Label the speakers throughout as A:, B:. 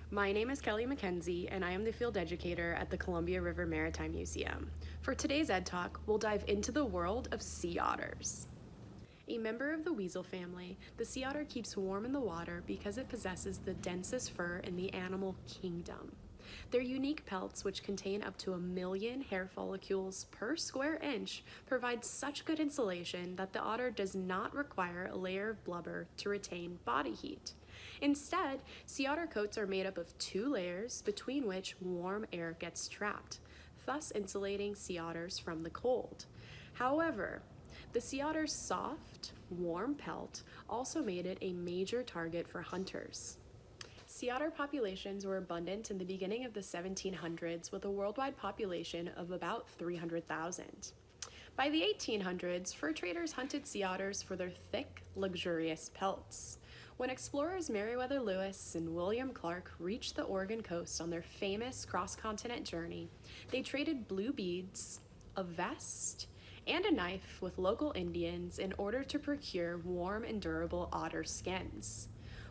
A: My name is Kelly McKenzie, and I am the field educator at the Columbia River Maritime Museum. For today's Ed Talk, we'll dive into the world of sea otters. A member of the weasel family, the sea otter keeps warm in the water because it possesses the densest fur in the animal kingdom. Their unique pelts, which contain up to 1 million hair follicles per square inch, provide such good insulation that the otter does not require a layer of blubber to retain body heat. Instead, sea otter coats are made up of 2 layers between which warm air gets trapped, thus insulating sea otters from the cold. However, the sea otter's soft, warm pelt also made it a major target for hunters. Sea otter populations were abundant in the beginning of the 1700s with a worldwide population of about 300,000. By the 1800s, fur traders hunted sea otters for their thick, luxurious pelts. When explorers Meriwether Lewis and William Clark reached the Oregon coast on their famous cross-continent journey, they traded blue beads, a vest, and a knife with local Indians in order to procure warm and durable otter skins.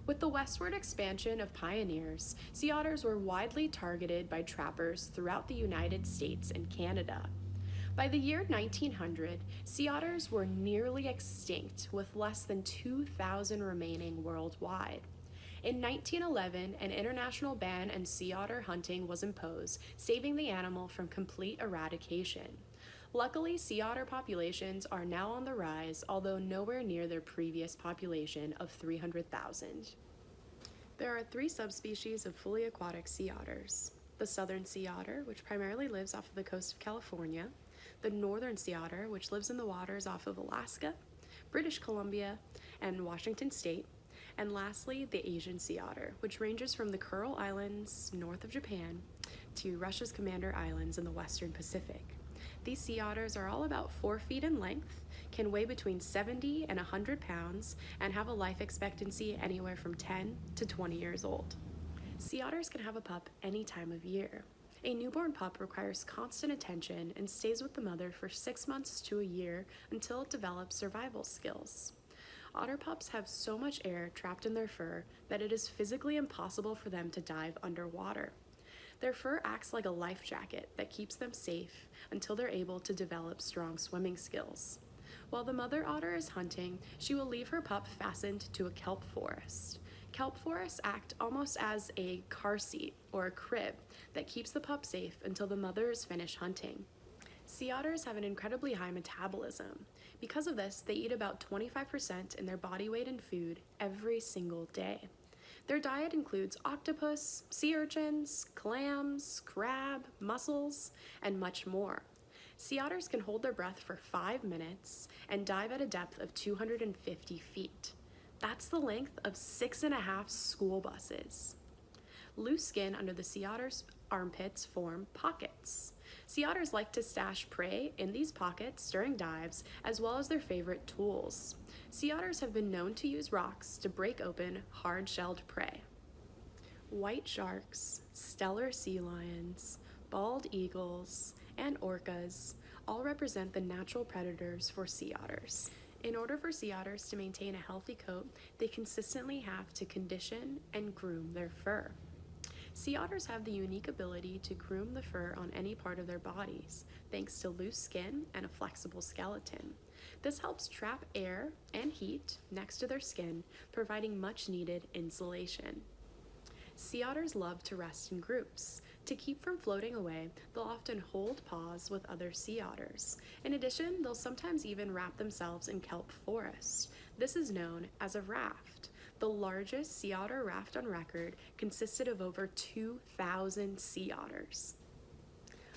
A: With the westward expansion of pioneers, sea otters were widely targeted by trappers throughout the United States and Canada. By the year 1900, sea otters were nearly extinct, with less than 2,000 remaining worldwide. In 1911, an international ban on sea otter hunting was imposed, saving the animal from complete eradication. Luckily, sea otter populations are now on the rise, although nowhere near their previous population of 300,000. There are 3 subspecies of fully aquatic sea otters: the southern sea otter, which primarily lives off of the coast of California; the northern sea otter, which lives in the waters off of Alaska, British Columbia, and Washington State; and lastly, the Asian sea otter, which ranges from the Kuril Islands north of Japan to Russia's Commander Islands in the western Pacific. These sea otters are all about 4 feet in length, can weigh between 70 and 100 pounds, and have a life expectancy anywhere from 10 to 20 years old. Sea otters can have a pup any time of year. A newborn pup requires constant attention and stays with the mother for 6 months to a year until it develops survival skills. Otter pups have so much air trapped in their fur that it is physically impossible for them to dive underwater. Their fur acts like a life jacket that keeps them safe until they're able to develop strong swimming skills. While the mother otter is hunting, she will leave her pup fastened to a kelp forest. Kelp forests act almost as a car seat or a crib that keeps the pup safe until the mother is finished hunting. Sea otters have an incredibly high metabolism. Because of this, they eat about 25% in their body weight in food every single day. Their diet includes octopus, sea urchins, clams, crab, mussels, and much more. Sea otters can hold their breath for 5 minutes and dive at a depth of 250 feet. That's the length of 6.5 school buses. Loose skin under the sea otter's armpits form pockets. Sea otters like to stash prey in these pockets during dives, as well as their favorite tools. Sea otters have been known to use rocks to break open hard-shelled prey. White sharks, stellar sea lions, bald eagles, and orcas all represent the natural predators for sea otters. In order for sea otters to maintain a healthy coat, they consistently have to condition and groom their fur. Sea otters have the unique ability to groom the fur on any part of their bodies, thanks to loose skin and a flexible skeleton. This helps trap air and heat next to their skin, providing much needed insulation. Sea otters love to rest in groups. To keep from floating away, they'll often hold paws with other sea otters. In addition, they'll sometimes even wrap themselves in kelp forests. This is known as a raft. The largest sea otter raft on record consisted of over 2,000 sea otters.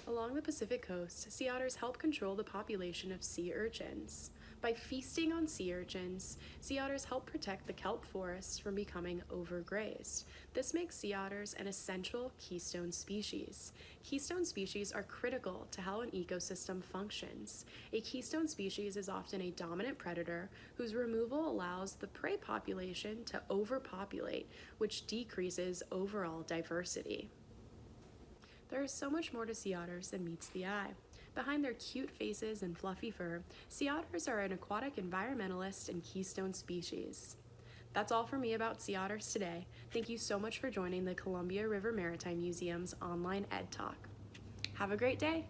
A: Along the Pacific coast, sea otters help control the population of sea urchins. By feasting on sea urchins, sea otters help protect the kelp forests from becoming overgrazed. This makes sea otters an essential keystone species. Keystone species are critical to how an ecosystem functions. A keystone species is often a dominant predator whose removal allows the prey population to overpopulate, which decreases overall diversity. There is so much more to sea otters than meets the eye. Behind their cute faces and fluffy fur, sea otters are an aquatic environmentalist and keystone species. That's all for me about sea otters today. Thank you so much for joining the Columbia River Maritime Museum's online Ed Talk. Have a great day!